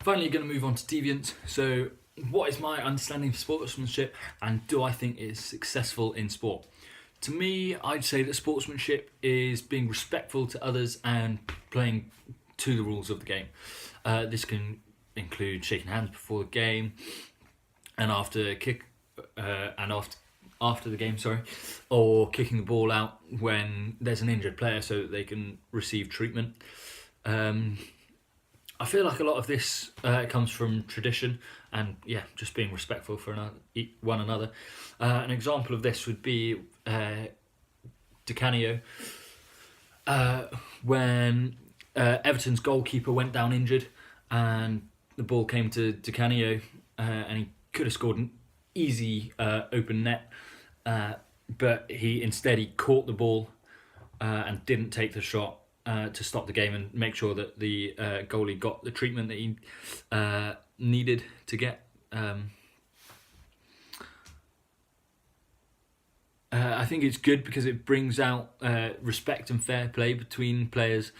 Finally, going to move on to deviance. So, what is my understanding of sportsmanship, and do I think it's successful in sport? To me, I'd say that sportsmanship is being respectful to others and playing to the rules of the game. This can include shaking hands before the game and after after the game, or kicking the ball out when there's an injured player so that they can receive treatment. I feel like a lot of this comes from tradition and just being respectful for one another. An example of this would be Di Canio, when Everton's goalkeeper went down injured and the ball came to Di Canio, and he could have scored an easy open net, but he caught the ball and didn't take the shot to stop the game and make sure that the goalie got the treatment that he needed to get. I think it's good because it brings out respect and fair play between players,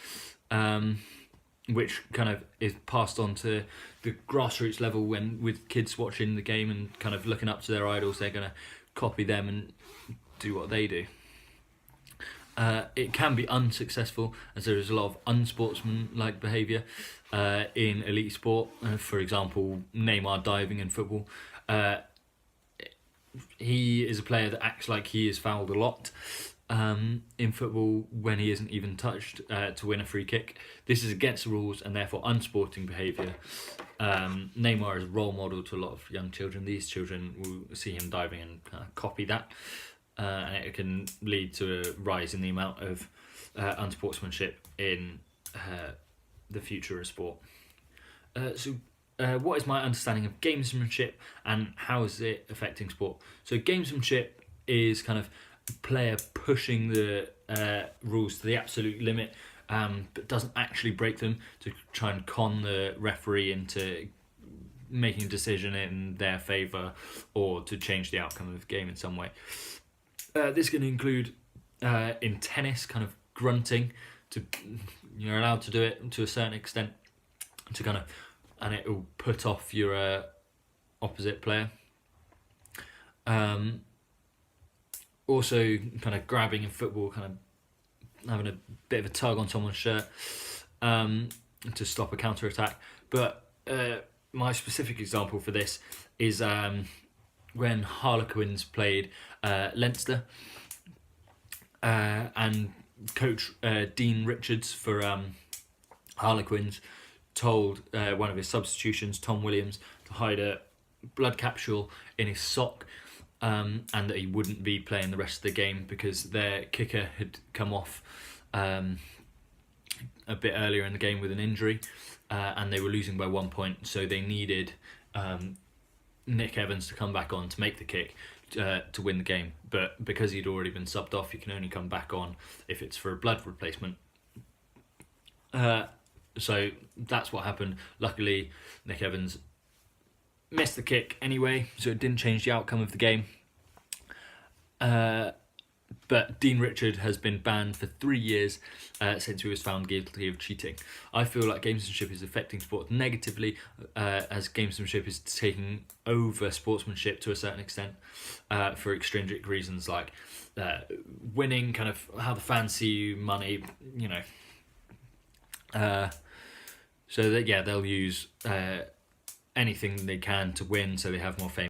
which kind of is passed on to the grassroots level with kids watching the game and kind of looking up to their idols. They're going to copy them and do what they do. It can be unsuccessful as there is a lot of unsportsmanlike behaviour in elite sport. For example, Neymar diving in football. He is a player that acts like he is fouled a lot in football when he isn't even touched to win a free kick. This is against the rules and therefore unsporting behaviour. Neymar is a role model to a lot of young children. These children will see him diving and copy that. And it can lead to a rise in the amount of unsportsmanship in the future of sport. What is my understanding of gamesmanship and how is it affecting sport? So gamesmanship is kind of a player pushing the rules to the absolute limit, but doesn't actually break them to try and con the referee into making a decision in their favour or to change the outcome of the game in some way. This can include in tennis, kind of grunting. You're allowed to do it to a certain extent, and it will put off your opposite player. Also, kind of grabbing in football, kind of having a bit of a tug on someone's shirt to stop a counter attack. But my specific example for this is when Harlequins played Leinster, and coach Dean Richards for Harlequins told one of his substitutions, Tom Williams, to hide a blood capsule in his sock, and that he wouldn't be playing the rest of the game because their kicker had come off a bit earlier in the game with an injury, and they were losing by 1 point, so they needed Nick Evans to come back on to make the kick to win the game. But because he'd already been subbed off, you can only come back on if it's for a blood replacement. So that's what happened. Luckily, Nick Evans missed the kick anyway, so it didn't change the outcome of the game. But Dean Richard has been banned for 3 years since he was found guilty of cheating. I feel like gamesmanship is affecting sport negatively, as gamesmanship is taking over sportsmanship to a certain extent for extrinsic reasons like winning, kind of how the fans see you, money, so that they'll use anything they can to win so they have more fame.